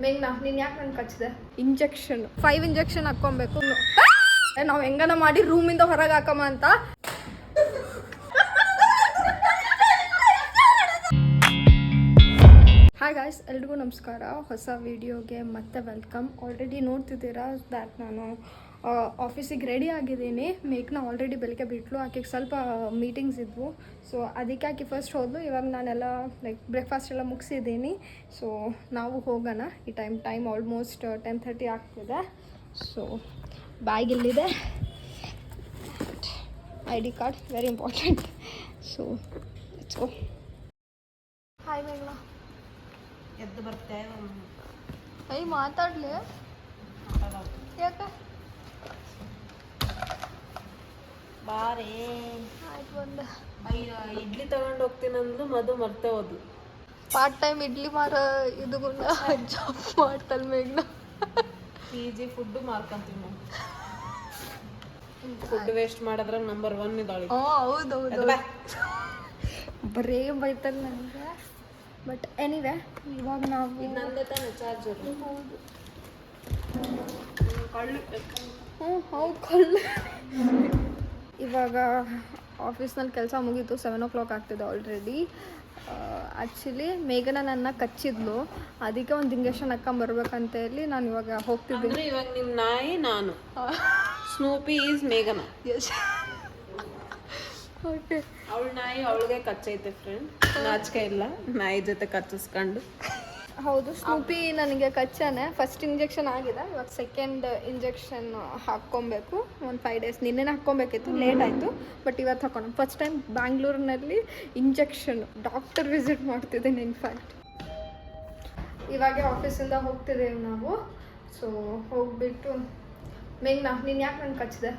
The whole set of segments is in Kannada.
ಮೇಘ್ನಾ ನೀನು ಯಾಕೆ ನಂಗೆ ಕಚ್ಚಿದೆ? Injection 5 injection ಹಾಕ್ಕೊಬೇಕು. ನಾವು ಹೆಂಗನ ಮಾಡಿ ರೂಮಿಂದ ಹೊರಗೆ ಹಾಕಮ್ಮ ಅಂತ. ಹಾಯ್ ಗಾಯ್ಸ್, ಎಲ್ರಿಗೂ ನಮಸ್ಕಾರ. ಹೊಸ ವಿಡಿಯೋಗೆ ಮತ್ತೆ ವೆಲ್ಕಮ್. ಆಲ್ರೆಡಿ ನೋಡ್ತಿದ್ದೀರಾ ದ್ಯಾಟ್ ನಾನು ಆಫೀಸಿಗೆ ರೆಡಿ ಆಗಿದ್ದೀನಿ. ಮೇಘ್ನ ಆಲ್ರೆಡಿ ಬೆಳಗ್ಗೆ ಬಿಟ್ಲು. ಆಕೆಗೆ ಸ್ವಲ್ಪ ಮೀಟಿಂಗ್ಸ್ ಇದ್ವು, ಸೊ ಅದಕ್ಕೆ ಆಕೆ ಫಸ್ಟ್ ಹೋದ್ಲು. ಇವಾಗ ನಾನೆಲ್ಲ ಲೈಕ್ ಬ್ರೇಕ್ಫಾಸ್ಟ್ ಎಲ್ಲ ಮುಗಿಸಿದ್ದೀನಿ. ಸೊ ನಾವು ಹೋಗೋಣ. ಈ ಟೈಮ್ ಆಲ್ಮೋಸ್ಟ್ 10:30 ಆಗ್ತಿದೆ. ಸೊ ಬ್ಯಾಗ್ ಇಲ್ಲಿದೆ, ID card very important. So let's go. Hi ಮೇಘ್ನಾ. ಎದ್ದು ಬರ್ತೆ ಮಾತಾಡ್ಲಿ ಯಾಕೆ? ಬಾರೇ. ಆಯ್ತು ಬಂದೆ. ಇಡ್ಲಿ ತಗೊಂಡು ಹೋಗ್ತೀನಿ ಅಂದ್ಲು, ಮದು ಮರ್ತೆ ಹೋದ್ಲು. ಪಾರ್ಟ್ ಟೈಮ್ ಇಡ್ಲಿ ಮಾರ ಇದು ಜಾಬ್ ಮಾಡ್ತಲ್ ಮೇಘ್ನಾ. PG ಫುಡ್ ಮಾರ್ಕೊಂತೀವಿ ನಾವು. ಫುಡ್ ವೇಸ್ಟ್ ಮಾಡಿದ್ರೆ ನಂಬರ್ 1 ಇದ್ದಾಳೆ. ಹೌದೌದು, ಬರೇ ಬೈತಲ್ ನನಗೆ. ಬಟ್ ಎನಿವೆ, ಇವಾಗ ನಾವು ನಂದೇ ತಾನೆ ಚಾರ್ಜರ್. ಹೌದು ಕಳ್ಳು. ಇವಾಗ ಆಫೀಸ್ನಲ್ಲಿ ಕೆಲಸ ಮುಗೀತು. 7 o'clock ಆಗ್ತಿದೆ ಆಲ್ರೆಡಿ. ಆ್ಯಕ್ಚುಲಿ ಮೇಘನ ನನ್ನ ಕಚ್ಚಿದ್ಲು, ಅದಕ್ಕೆ ಒಂದು ಇಂಜೆಕ್ಷನ್ ಹಾಕೊಂಬರ್ಬೇಕಂತ ಹೇಳಿ ನಾನು ಇವಾಗ ಹೋಗ್ತಿದ್ದೀನಿ. ಇವಾಗ ನಿಮ್ಮ ನಾಯಿ ನಾನು. ಸ್ನೂಪಿ ಈಸ್ ಮೇಘನ. ಓಕೆ, ಅವಳ ನಾಯಿ ಅವಳಿಗೆ ಕಚ್ಚೈತೆ ಫ್ರೆಂಡ್. ನಾಚಿಕೆ ಇಲ್ಲ ನಾಯಿ ಜೊತೆ ಕಚ್ಚಿಸ್ಕೊಂಡು. ಹೌದು, ಸ್ನೂಪಿ ನನಗೆ ಕಚ್ಚಾನೆ. ಫಸ್ಟ್ ಇಂಜೆಕ್ಷನ್ ಆಗಿದೆ, ಇವಾಗ ಸೆಕೆಂಡ್ ಇಂಜೆಕ್ಷನ್ ಹಾಕ್ಕೊಬೇಕು. ಒಂದು 5 days ನಿನ್ನೆ ಹಾಕ್ಕೊಬೇಕಿತ್ತು, ಲೇಟ್ ಆಯಿತು. ಬಟ್ ಇವತ್ತು ಹಾಕೋಣ. ಫಸ್ಟ್ ಟೈಮ್ ಬ್ಯಾಂಗ್ಳೂರಿನಲ್ಲಿ ಇಂಜೆಕ್ಷನ್ ಡಾಕ್ಟರ್ ವಿಸಿಟ್ ಮಾಡ್ತಿದ್ದೀನಿ. ಇನ್ಫ್ಯಾಕ್ಟ್ ಇವಾಗ ಆಫೀಸಿಂದ ಹೋಗ್ತಿದ್ದೇವೆ ನಾವು. ಸೊ ಹೋಗ್ಬಿಟ್ಟು ಮೇಘ್ನಾ ನೀನು ಯಾಕೆ ನಂಗೆ ಕಚ್ಚಿದೆ?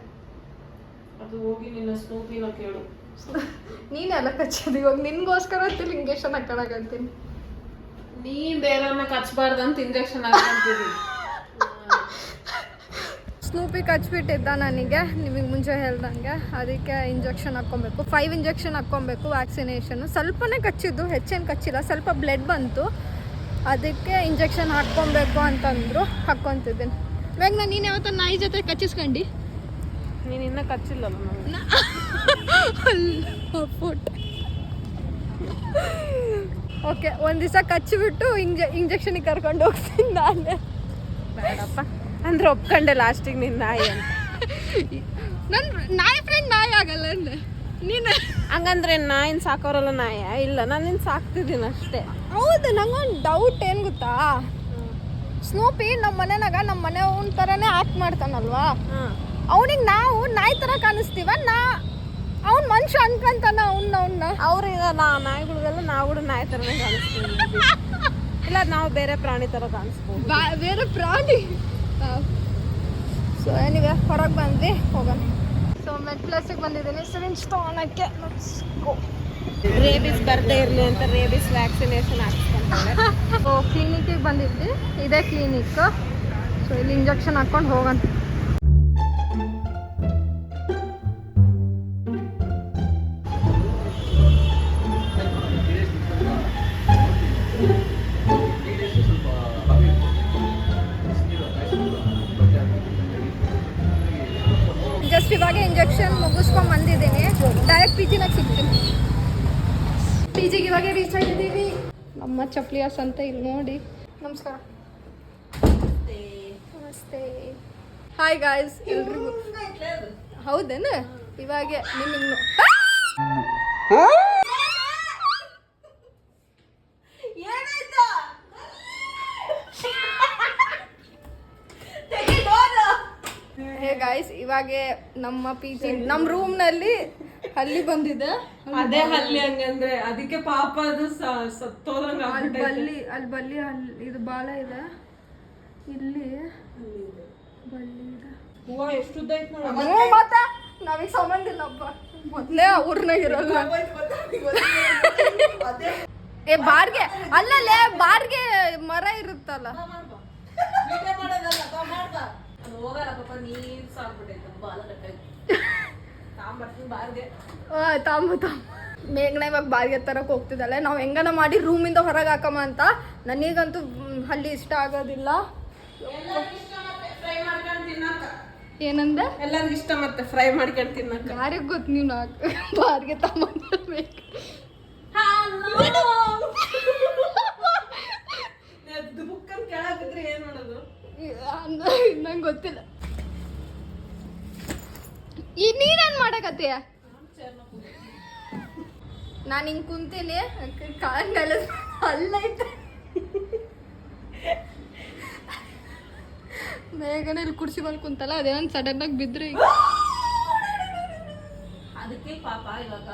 ಅದು ಹೋಗಿ ನಿನ್ನ ಸ್ನೂಪಿನ ಕೇಳು. ನೀನೆಲ್ಲ ಕಚ್ಚಿದೆ. ಇವಾಗ ನಿನ್ಗೋಸ್ಕರ ಅಂತಿಲ್ಲ ಇಂಜೆಕ್ಷನ್ ಹಾಕೋಣಕಂತೀನಿ. ನೀ ಬೇರೆಯವ್ರನ್ನ ಕಚ್ಚಬಾರ್ದಂತ ಇಂಜೆಕ್ಷನ್ ಹಾಕ್ಕೊಂತೀವಿ. ಸ್ನೂಪಿ ಕಚ್ಬಿಟ್ಟಿದ್ದ ನನಗೆ, ನಿಮಗೆ ಮುಂಚೆ ಹೇಳ್ದಂಗೆ. ಅದಕ್ಕೆ ಇಂಜೆಕ್ಷನ್ ಹಾಕ್ಕೊಬೇಕು. 5 ಇಂಜೆಕ್ಷನ್ ಹಾಕ್ಕೊಬೇಕು, ವ್ಯಾಕ್ಸಿನೇಷನ್ನು. ಸ್ವಲ್ಪನೇ ಕಚ್ಚಿದ್ದು, ಹೆಚ್ಚೇನು ಕಚ್ಚಿಲ್ಲ. ಸ್ವಲ್ಪ ಬ್ಲಡ್ ಬಂತು, ಅದಕ್ಕೆ ಇಂಜೆಕ್ಷನ್ ಹಾಕ್ಕೊಬೇಕು ಅಂತಂದರು. ಹಾಕ್ಕೊತಿದ್ದೀನಿ. ಇವಾಗ ನಾನು ನೀನು ಯಾವತ್ತ ನಾಯಿ ಜೊತೆ ಕಚ್ಚಿಸ್ಕೊಂಡು ನೀನು ಇನ್ನೂ ಕಚ್ಚಿಲ್ಲಲ್ಲ ಫುಟ್. ಓಕೆ, ಒಂದು ದಿವಸ ಕಚ್ಚಿಬಿಟ್ಟು ಇಂಜೆಕ್ಷನಿಗೆ ಕರ್ಕೊಂಡು ಹೋಗ್ತೀನಿ ನಾನೇ. ಬೇಡಪ್ಪ ಅಂದ್ರೆ ಒಪ್ಕೊಂಡೆ ಲಾಸ್ಟಿಗೆ ನಿನ್ನ ನಾಯಿ ಅಂತ. ನನ್ನ ನಾಯಿ ಫ್ರೆಂಡ್ ನಾಯಿ ಆಗಲ್ಲ ಅಂದೆ ನೀನು. ಹಂಗಂದ್ರೆ ನಾಯಿನ ಸಾಕೋರಲ್ಲ ನಾಯಿ ಇಲ್ಲ, ನಾನು ನಿನ್ನ ಸಾಕ್ತಿದ್ದೀನಿ ಅಷ್ಟೇ. ಹೌದು, ನಂಗೊಂದು ಡೌಟ್ ಏನು ಗೊತ್ತಾ, ಸ್ನೂಪಿ ನಮ್ಮ ಮನೆಯಾಗ ನಮ್ಮ ಮನೆ ಅವನ ಥರನೇ ಆ್ಯಕ್ಟ್ ಮಾಡ್ತಾನಲ್ವಾ, ಅವನಿಗೆ ನಾವು ನಾಯಿ ಥರ ಕಾಣಿಸ್ತೀವ? ಅವ್ನು ಮನುಷ್ಯ ಅನ್ಕೊಂತಾನ ಅವನ್ನ. ಅವ್ರೀಗ ನಾಯಿಗಳಿಗೆಲ್ಲ ನಾವು ಕೂಡ ನಾಯಿ ಥರನೇ ಕಾಣಿಸ್ತೀವಿ. ಇಲ್ಲ ನಾವು ಬೇರೆ ಪ್ರಾಣಿ ಥರ ಕಾಣಿಸ್ಬೋದು. ಬೇರೆ ಪ್ರಾಣಿ. ಸೊ ಏನಿವೆ, ಹೊರಗೆ ಬಂದು ಹೋಗೋಣ. ಸೊ ಮೆಟ್ಪ್ಲಸ್ಸಿಗೆ ಬಂದಿದ್ದೀನಿ ಸಿರಿಂಜ್ ತೊಗೊಳಕ್ಕೆ. ರೇಬಿಸ್ ಬರ್ದೇ ಇರಲಿ ಅಂತ ರೇಬಿಸ್ ವ್ಯಾಕ್ಸಿನೇಷನ್ ಹಾಕ್ಸ್ಕೊಂತಾರೆ. ಸೊ ಕ್ಲಿನಿಕ್ಕಿಗೆ ಬಂದಿದ್ವಿ, ಇದೇ ಕ್ಲಿನಿಕ್. ಸೊ ಇಲ್ಲಿ ಇಂಜೆಕ್ಷನ್ ಹಾಕ್ಕೊಂಡು ಹೋಗೋಣ. ಜಸ್ಟ್ ಇವಾಗ ಇಂಜೆಕ್ಷನ್ ಮುಗಿಸ್ಕೊಂಡು ಬಂದಿದ್ದೀನಿ. ಡೈರೆಕ್ಟ್ PGನಾಗ ಸಿಗ್ತೀನಿ. PGಗೆ ಇವಾಗ ರೀಚ್ ಆಗಿದ್ದೀವಿ. ನಮ್ಮ ಚಪ್ಲಿಯಾಸ್ ಅಂತ ಇಲ್ಲಿ ನೋಡಿ. ನಮಸ್ಕಾರ. ನಮಸ್ತೆ. ಹಾಯ್ ಗಾಯ್ಸ್ ಎಲ್ರಿಗೂ. ಹೌದೇನು? ಇವಾಗ ನಿಮಗೆ ಹೇ ಗಾಯ್ಸ್, ಇವಾಗ ನಮ್ಮ PG ನಮ್ಮ ರೂಮ್ನಲ್ಲಿ ಹಲ್ಲಿ ಬಂದಿದೆ. ಅದೇ ಹಲ್ಲಿ ಹಂಗಂದ್ರೆ ಅದಕ್ಕೆ ಪಾಪ ಅದು ಸತ್ತೋದಂಗ. ಅಲ್ಲಿ ಬಲ್ಲಿ ಇದು ಬಾಲ ಇದೆ, ಇಲ್ಲಿ ಬಲ್ಲಿ ಇದೆ. ಹೂವ ಎಷ್ಟು ಉದ್ದ ಐತ್ ನೋಡ. ಮತ್ತೆ ನಾವೀಗ ಸಂಬಂಧ ಇಲ್ಲಪ್ಪ, ಮೊದಲೇ ಊರ್ನಾಗ ಇರಲ್ಲ. ಏ ಬಾರ್ಗೆ ಅಲ್ಲಲ್ಲೇ, ಬಾರ್ಗೆ ಮರ ಇರುತ್ತಲ್ಲ. ಹೋಗಲ್ಲ ಪಾಪ, ನೀರ್ ಸಾಕ್ಬಿಟ್ಟೈತೆ ಬಾಲ ಕಟ್ಟಾಯ್ತು. ತಾಂಬರ್ತೀನಿ ಬಾರ್ಗೆ. ತಾಂಬ ಮೇಘನ ಇವಾಗ ಬಾಡಿಗೆ ತರಕ್ಕೆ ಹೋಗ್ತಿದ್ದಾಳೆ. ನಾವು ಹೆಂಗನ ಮಾಡಿ ರೂಮಿಂದ ಹೊರಗೆ ಹಾಕಮ್ಮ ಅಂತ. ನನಗಂತೂ ಅಲ್ಲಿ ಇಷ್ಟ ಆಗೋದಿಲ್ಲ. ಏನಂದೆ? ಎಲ್ಲರಿಗೂ ಇಷ್ಟ ಮತ್ತೆ ಫ್ರೈ ಮಾಡ್ಕೊಂಡು ತಿನ್ನಕ್ಕ. ಯಾರಿಗೆ ಗೊತ್ತು ನೀವು ಬಾಡಿಗೆ ತಗೊಂಡ್ಬೇಕು. ಬುಕ್ಕನ್ ಕೆಳಗಿದ್ರೆ ಏನ್ ಮಾಡೋದು ನಂಗೆ ಗೊತ್ತಿಲ್ಲ. ಈ ನೀನೇನ್ ಮಾಡಕತ್ತೀಯ? ನಾನು ಹಿಂಗೆ ಕುಂತೀನಿ, ಕಾಲ ಅಲ್ಲೈತೆ. ಬೇಗನೆ ಇಲ್ಲಿ ಕುರ್ಸಿ ಮೇಲೆ ಕುಂತಲ್ಲ, ಅದೇನೋ ಸಡನ್ ಆಗಿ ಬಿದ್ರೆ ಅದಕ್ಕೆ ಪಾಪ ಇವಾಗ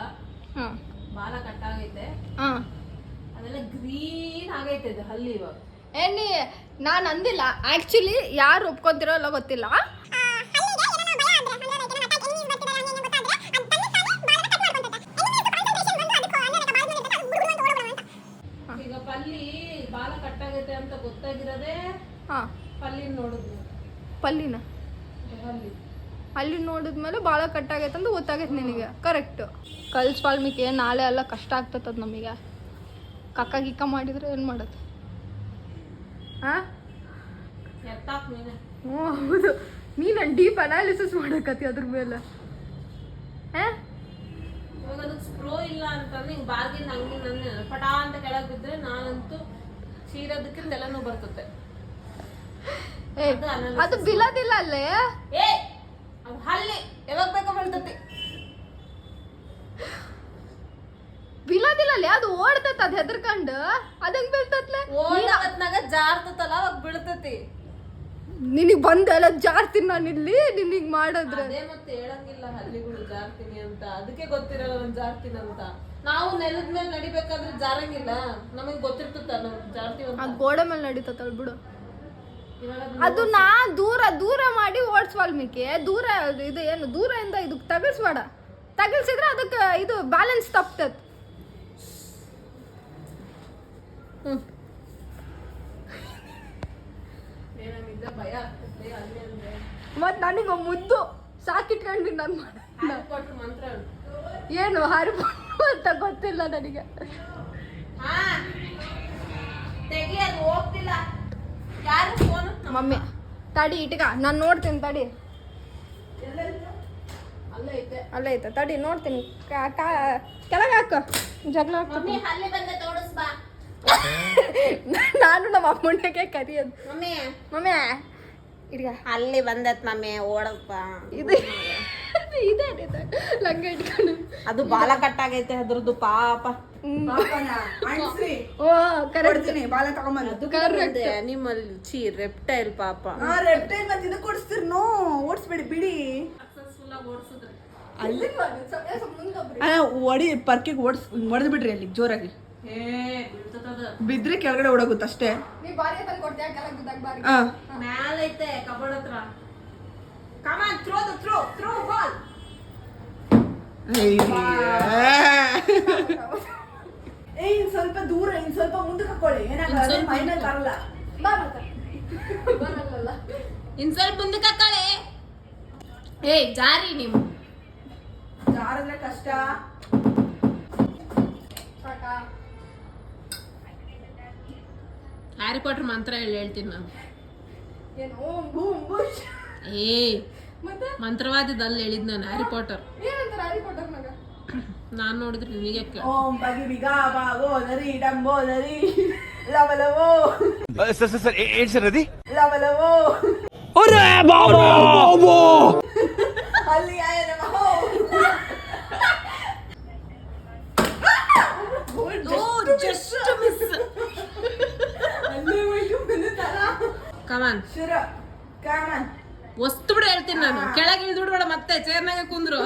ಬಾಲ ಕಟ್ಟಾಗೈತೆ, ಅದೆಲ್ಲ ಗ್ರೀನ್ ಆಗೈತೆ ಇದು ಹಲ್ಲಿ ಇವಾಗ. ಏನಿ ನಾನು ಅಂದಿಲ್ಲ, ಆಕ್ಚುಲಿ ಯಾರು ಒಪ್ಕೊಂತಿರೋ ಎಲ್ಲ ಗೊತ್ತಿಲ್ಲ. ಈಗ ಪಲ್ಲಿ ಬಾಲ ಕಟ್ಟಾಗೈತೆ ಅಂತ ಗೊತ್ತಾಗಿರೋದೇ ಪಲ್ಲಿನ ನೋಡಿದ್ವಿ. ಪಲ್ಲಿನ ಅಲ್ಲಿ ನೋಡಿದ್ಮೇಲೆ ಭಾಳ ಕಟ್ಟಾಗೈತೆ ಅಂತ ಗೊತ್ತಾಗೈತೆ ನಿನಗೆ. ಕರೆಕ್ಟ್. ಕಲ್ಸ್ ವಾಲ್ಮೀಕಿ ನಾಳೆ ಎಲ್ಲ ಕಷ್ಟ ಆಗ್ತದ ನಮಗೆ. ಕಕ್ಕ ಗಿಕ್ಕ ಮಾಡಿದ್ರೆ ಏನು ಮಾಡೋದು? ಹಾಂ ಹ್ಞೂ ಹೌದು. ನೀನು ಡೀಪ್ ಅನಾಲಿಸಿಸ್ ಮಾಡಕತ್ತಿ ಅದ್ರ ಮೇಲೆ. ಹಾಂ ಇವಾಗ ಅದಕ್ಕೆ ಸ್ಪ್ರೋ ಇಲ್ಲ ಅಂತಂದ್ರೆ ಹಿಂಗೆ ಬಾಗಿನ ಹಂಗೆ ನನ್ನ ಪಟ ಅಂತ ಕೆಳಗೆ ಬಿದ್ದರೆ ನಾನಂತೂ ಚೀರೋದಕ್ಕಿಂತ ಎಲ್ಲನೂ ಬರ್ತದೆ. ಅದು ಬೀಳೋದಿಲ್ಲ ಅಲ್ಲೇ. ಅದು ಹಲ್ಲಿ ಯಾವಾಗ ಬೇಕೋ ಬೀಳ್ತತಿ. ಬೀಳೋದಿಲ್ಲ ಅಲ್ಲೇ, ಅದು ಓಡ್ತೈತೆ. ಅದು ಹೆದರ್ಕೊಂಡು ಅದಂಗೆ ಬೀಳ್ತತ್ಲೆ. ಓಡಾಗತ್ನಾಗ ಜಾರ್ತತಲ್ಲ ಅವಾಗ ಬೀಳ್ತತಿ. ನಿನಗೆ ಬಂದೆಲ್ಲ ಜಾರ್ತೀನಿ ನಾನು ಇಲ್ಲಿ ನಿನಗೆ ಮಾಡಿದ್ರೆ. ಅದೇ ಮತ್ತೆ ಹೇಳಂಗಿಲ್ಲ ಹಲ್ಲಿಗಳು ಜಾರ್ತೀನಿ ಅಂತ. ಅದಕ್ಕೆ ಗೊತ್ತಿರಲ್ಲ ನಾನು ಜಾರ್ತೀನಿ ಅಂತ. ನಾವು ನೆಲದ ಮೇಲೆ ನಡಿಬೇಕಾದ್ರೆ ಜಾರಂಗಿಲ್ಲ, ನಮಗೆ ಗೊತ್ತಿರ್ತದ ನಾವು ಜಾರ್ತೀವಿ. ಆ ಗೋಡೆ ಮೇಲೆ ನಡೀತತ್ತಲ್ ಬಿಡು. ಅದು ನಾ ದೂರ ದೂರ ಮಾಡಿ ಓಡಿಸ್ವಾಲ್ಮಿಕೆ. ದೂರ ಇದು ಏನು ದೂರದಿಂದ ಇದು ತಗಲ್ಸ್ಬೇಡ. ತಗಲ್ಸಿದ್ರೆ ಅದಕ್ಕೆ ಇದು ಬ್ಯಾಲೆನ್ಸ್ ತಪ್ತದ. ಭಯ ಆಗ್ತದೆ ಅಲ್ಲಿ ಅಂದ್ರೆ. ಮತ್ತು ನನಗೆ ಮುದ್ದು ಸಾಕಿಟ್ಕೊಂಡು ನಾನು ಕೊಟ್ರು ಮಂತ್ರ ಏನು ಹಾರಿಪೋ ಅಂತ ಗೊತ್ತಿಲ್ಲ ನನಗೆ. ತೆಗಿಯೋದು ಹೋಗ್ತಿಲ್ಲ. ಯಾರು ಫೋನ್? ಮಮ್ಮಿ ತಡಿ ಇಟ್ಕ, ನಾನು ನೋಡ್ತೀನಿ ತಡಿ. ಅಲ್ಲೇ ಐತೆ ತಡಿ ನೋಡ್ತೀನಿ. ಕೆಳಗೆ ಹಾಕು, ಜಗಳ ಮಮ್ಮಿ ಹಲ್ಲಿ ಬಂದೆ ತೋಡಿಸ್ಬಾ. ನಾನು ನಮ್ಮ ಅಮ್ಮಣ್ಣಗೆ ಕರಿಯೋದು. ಮಮ್ಮಿ ಮಮ್ಮಿ ಇಡ್ಗ ಅಲ್ಲಿ ಬಂದತ್ ಮಮ್ಮಿ ಓಡಪ್ಪ. ಇದು ಇದೆ ಲಂಗ ಇಟ್ಕೊಂಡು. ಅದು ಬಾಲ ಕಟ್ಟಾಗೈತೆ ಅದ್ರದ್ದು ಪಾಪ. ಬಾಲ ತಗೊಂಬಂದು ಅನಿಮಲ್ ಚೀ ರೆಪ್ಟೈಲ್ ಪಾಪ. ರೆಪ್ಟೈಲ್ ಮತ್ತೆ ಇದು ಕೊಡಿಸ್ತೀರಿ. ನೋ ಓಡಿಸ್ಬೇಡಿ ಬಿಡಿ. ಒಡಿ ಪರ್ಕಿಗೆ ಹೊಡೆದ್ ಬಿಡ್ರಿ ಅಲ್ಲಿ ಜೋರಾಗಿ. ಬಿದ್ರೆ ಕೆಳಗಡೆ ಓಡಾಗುತ್ತೆ ಅಷ್ಟೇ. ಮ್ಯಾಲೈತೆ ಕಬೋರ್ಡ್ ಹತ್ರ. Come on, throw ball. ಇನ್ ಸ್ವಲ್ಪ ದೂರ, ಇನ್ ಸ್ವಲ್ಪ ಮುಂದಕ್ಕೆ ಹಾಕೊಳ್ಳಿ. ಏನಾಗಲ್ಲ, ಫೈನಲ್ ಬರಲ್ಲ. ಇನ್ ಸ್ವಲ್ಪ ಮುಂದಕ್ಕೆ ಹಾಕೊಳ್ಳಿ. ಜಾರಿ ನೀವು ಜಾರಿದ್ರೆ ಕಷ್ಟ. ಹ್ಯಾರಿ ಪಾಟರ್ ಮಂತ್ರ ಹೇಳ್ತೀನಿ ನಾನು. ಮಂತ್ರವಾದಿದಲ್ಲಿ ಹೇಳಿದ್ ನಾನು ಹ್ಯಾರಿ ಪಾಟರ್. ನಾನ್ ನೋಡಿದ್ರೆ ನಿನಗೆ ಓಂ ಬಗಿ ಬಿಗಾ ಬಾಗೋ ನರಿ ಡಂಬೋ ನರಿ ಲವಲವೋ ಸರ್ ಏನ್ ಸರ್ ಅದಿ ಲವಲವೋ ಅರೆ ಬಾಬಾ ಅಲ್ಲಿ ಆಯ ನಮೋ. Just miss. ಕಮಾನ್ ಶುರು ಕಮಾನ್. ವಸ್ತು ಬಿಡ ಹೇಳ್ತೀನಿ ನಾನು. ಕೆಳಗೆ ಇಳಿದು ಬಿಡ್ಬೇಡ ಮತ್ತೆ ಚೇರ್ನಾಗ ಕುಂದ್ರು.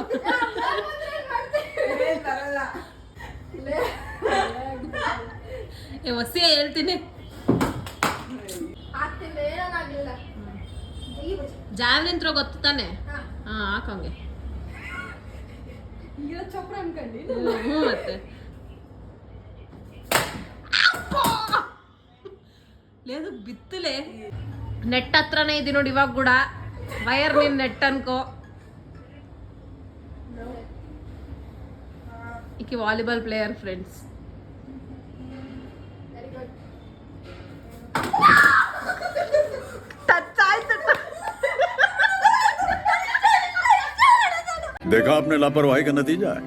ವಸಿ ಹೇಳ್ತೀನಿ. ಜಾವ್ಲಿನ್ ಥ್ರೋ ಗೊತ್ತು ತಾನೆ? ಹಾ ಹಾಕಂಗೆ. ಮತ್ತೆ ಲೇದು ಬಿತ್ತಲೆ. ನೆಟ್ ಹತ್ರನೇ ಇದೆ ನೋಡಿ ಇವಾಗ ಕೂಡ. ವಯರ್ ನಿನ್ ನೆಟ್ ಅನ್ಕೋ. ಈಕೆ ವಾಲಿಬಾಲ್ ಪ್ಲೇಯರ್ ಫ್ರೆಂಡ್ಸ್. देखा आपने लापरवाही का नतीजा है.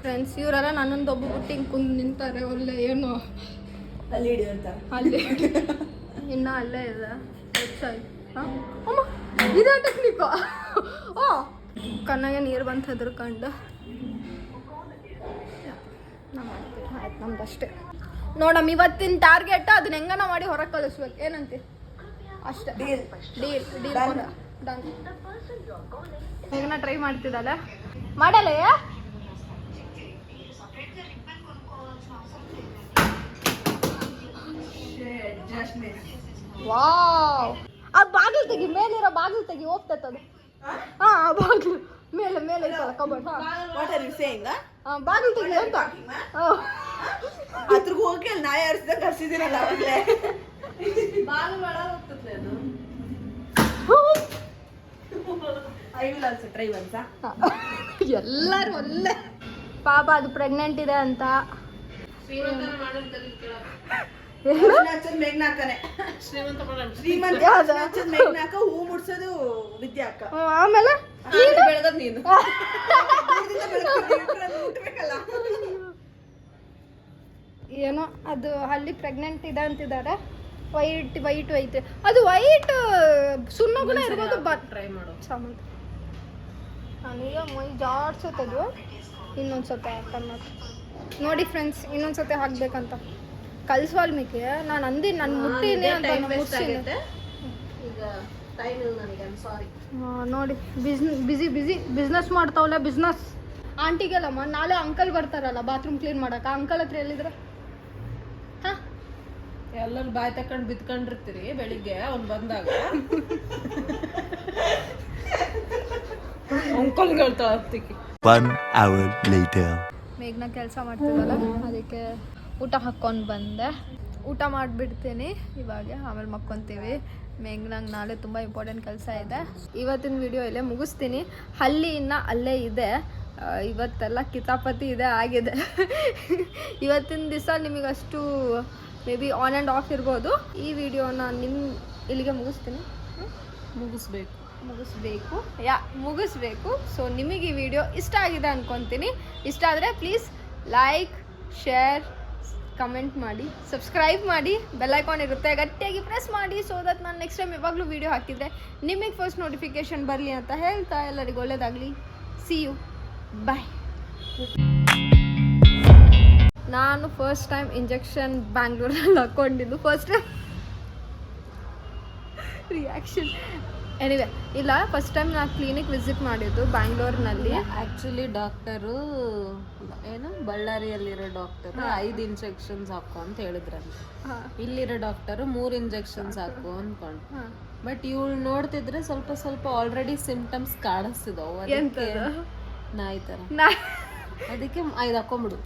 ಫ್ರೆಂಡ್ಸ್ ಇವರೆಲ್ಲ ನನ್ನೊಂದು ಒಬ್ಬ ಬಿಟ್ಟು ಹಿಂಗೆ ಕುಂದು ನಿಂತಾರೆ. ಒಳ್ಳೆ ಏನು ಅಲ್ಲಿ ಹಿಡಿ ಅಂತ ಅಲ್ಲಿ ಇನ್ನ ಅಲ್ಲೇ ಇದೆ ಹೆಚ್ಚಾಗಿ. ಅಮ್ಮ ಇದೇ ಟೆಕ್ನಿಕ್. ಓ ಕಣ್ಣಾಗೆ ನೀರು ಬಂತು ಹೆದರ್ಕೊಂಡು. ಆಯ್ತು ನಮ್ದು ಅಷ್ಟೇ ನೋಡಮ್ಮ. ಇವತ್ತಿನ ಟಾರ್ಗೆಟ್ ಅದನ್ನ ಹೆಂಗನ ಮಾಡಿ ಹೊರಗೆ ಕಳಿಸ್ಬೇಕು. ಏನಂತೆ ಅಷ್ಟೇ. Deal done. ಹೆಂಗನ ಟ್ರೈ ಮಾಡ್ತಿದ್ದಲ್ಲ ಮಾಡಲ್ಲ. ವಾವ್ ಆ ಬಾಗಿಲು ತೆಗಿ, ಮೇಲಿರೋ ಬಾಗಿಲು ತೆಗಿ, ಹೋಗ್ತೈತದು. ಹಾ ಬಾಗಿಲು ಮೇಲೆ ಮೇಲೆ ಐತಲ್ಲ cupboard. What are you saying? ಬಾಗಿಲು ತೆಗಿ ಅಂತ. ಅದ್ರಿಗೆ ಹೋಗಿ ಅಲ್ಲಿ ನಾಯಿ ಆರಿಸಿದ ಕರ್ಸಿದ್ದೀರಲ್ಲ ಅವಾಗಲೇ. I will also try once. ಎಲ್ಲರೂ ಒಳ್ಳೆ ಪಾಪ ಅದು ಪ್ರೆಗ್ನೆಂಟ್ ಇದೆ ಅಂತ. ಮೇಘ್ನಾಕನೆ ಶ್ರೀಮಂತ ಮಾಡೋಣ. ಶ್ರೀಮಂತ ಮೇಘ್ನಾಕ ಹೂ ಮುಡ್ಸೋದು ವಿದ್ಯಾ ಅಕ್ಕ. ಆಮೇಲೆ ಬೆಳೆದದ್ ನೀನು. ಮುಟ್ಬೇಕಲ್ಲ. ಏನೋ ಅದು ಅಲ್ಲಿ ಪ್ರೆಗ್ನೆಂಟ್ ಇದೆ ಅಂತಿದ್ದಾರೆ. ವೈಟ್ ಐತೆ. ಅದು ವೈಟ್ ಸುಣ್ಣ ಗುಣ ಇರ್ಬೋದು. ಟ್ರೈ ಮಾಡು. ಸಾಮಂತ ನನಗೆ ಮೈ ಜಾಡ್ಸತ್ತದು. ಇನ್ನೊಂದ್ಸತಿ ಹಾಕನ್ನ ನೋಡಿ ಫ್ರೆಂಡ್ಸ್, ಇನ್ನೊಂದ್ಸತಿ ಹಾಕ್ಬೇಕಂತ ಕಲ್ಸ್ವಾಲ್ಮಿಕೆ ನಾನು ಅಂದಿನಿ. ನಾನು ಮುಟ್ಟಿನಿ ಅಂತ ಮುಟ್ಸಿನಿ. ಈಗ ಟೈಮ್ ಇಲ್ಲ ನನಗೆ, ಸಾರಿ. ನೋಡಿ ಬಿಸ್ನೆಸ್ ಮಾಡ್ತಾವಲ್ಲ ಬಿಸ್ನೆಸ್. ಆಂಟಿಗೆಲ್ಲಮ್ಮ ನಾಳೆ ಅಂಕಲ್ ಬರ್ತಾರಲ್ಲ ಬಾತ್ರೂಮ್ ಕ್ಲೀನ್ ಮಾಡಕ್ಕೆ. ಅಂಕಲ್ ಹತ್ರ ಎಲ್ಲಿದ್ರೆ ಹಾಂ ಎಲ್ಲರೂ ಬಾಯ್ ತಕೊಂಡ್ ಬಿತ್ಕೊಂಡಿರ್ತೀರಿ ಬೆಳಿಗ್ಗೆ ಅವ್ನು ಬಂದಾಗ. ಅಂಕಲ್ ಹೇಳ್ತಾಳ ಹತ್ತಿಗೆ. 1 hour later. ಮೇಘ್ನ ಕೆಲಸ ಮಾಡ್ತಿದ್ದಲ್ಲ ಅದಕ್ಕೆ ಊಟ ಹಾಕ್ಕೊಂಡು ಬಂದೆ. ಊಟ ಮಾಡಿಬಿಡ್ತೀನಿ ಇವಾಗ, ಆಮೇಲೆ ಮಕ್ಕೊತೀವಿ. ಮೇಘ್ನಂಗೆ ನಾಳೆ ತುಂಬ ಇಂಪಾರ್ಟೆಂಟ್ ಕೆಲಸ ಇದೆ. ಇವತ್ತಿನ ವಿಡಿಯೋ ಇಲ್ಲೇ ಮುಗಿಸ್ತೀನಿ. ಹಲ್ಲಿ ಇನ್ನು ಅಲ್ಲೇ ಇದೆ. ಇವತ್ತೆಲ್ಲ ಕಿತಾಪತಿ ಇದೆ ಆಗಿದೆ. ಇವತ್ತಿನ ದಿವಸ ನಿಮಗಷ್ಟು maybe on and off ಇರ್ಬೋದು. ಈ ವಿಡಿಯೋನ ಇಲ್ಲಿಗೆ ಮುಗಿಸ್ತೀನಿ. ಮುಗಿಸ್ಬೇಕು. ಸೊ ನಿಮಗೆ ಈ ವಿಡಿಯೋ ಇಷ್ಟ ಆಗಿದೆ ಅಂದ್ಕೊತೀನಿ. ಇಷ್ಟ ಆದರೆ ಪ್ಲೀಸ್ ಲೈಕ್, ಶೇರ್, ಕಮೆಂಟ್ ಮಾಡಿ, ಸಬ್ಸ್ಕ್ರೈಬ್ ಮಾಡಿ. ಬೆಲ್ ಐಕಾನ್ ಇರುತ್ತೆ ಗಟ್ಟಿಯಾಗಿ ಪ್ರೆಸ್ ಮಾಡಿ. ಸೊ ದಟ್ ನಾನು ನೆಕ್ಸ್ಟ್ ಟೈಮ್ ಯಾವಾಗಲೂ ವಿಡಿಯೋ ಹಾಕಿದರೆ ನಿಮಗೆ ಫಸ್ಟ್ ನೋಟಿಫಿಕೇಷನ್ ಬರಲಿ ಅಂತ ಹೇಳ್ತಾ ಎಲ್ಲರಿಗೂ ಒಳ್ಳೆಯದಾಗಲಿ. See you, bye. ನಾನು ಫಸ್ಟ್ ಟೈಮ್ ಇಂಜೆಕ್ಷನ್ ಬ್ಯಾಂಗ್ಳೂರಲ್ಲಿ ಹಾಕ್ಕೊಂಡಿದ್ದು. ಫಸ್ಟ್ ಟೈಮ್ ರಿಯಾಕ್ಷನ್ ಎನಿವೆ ಇಲ್ಲ. ಫಸ್ಟ್ ಟೈಮ್ ನಾನು ಕ್ಲಿನಿಕ್ ವಿಸಿಟ್ ಮಾಡಿದ್ದು ಬ್ಯಾಂಗ್ಳೂರ್ನಲ್ಲಿ. ಆ್ಯಕ್ಚುಲಿ ಡಾಕ್ಟರು ಏನು ಬಳ್ಳಾರಿಯಲ್ಲಿರೋ ಡಾಕ್ಟರ್ 5 ಇಂಜೆಕ್ಷನ್ಸ್ ಹಾಕು ಅಂತ ಹೇಳಿದ್ರಂತೆ. ಇಲ್ಲಿರೋ ಡಾಕ್ಟರು 3 ಇಂಜೆಕ್ಷನ್ಸ್ ಹಾಕು ಅಂದ್ಕೊಂಡು. ಬಟ್ ಇವಳು ನೋಡ್ತಿದ್ರೆ ಸ್ವಲ್ಪ ಆಲ್ರೆಡಿ ಸಿಂಪ್ಟಮ್ಸ್ ಕಾಣಿಸ್ತಿದ್ದವು. ನಾಯಿ ಥರ. ಅದಕ್ಕೆ 5 ಹಾಕೊಂಬಿಡು.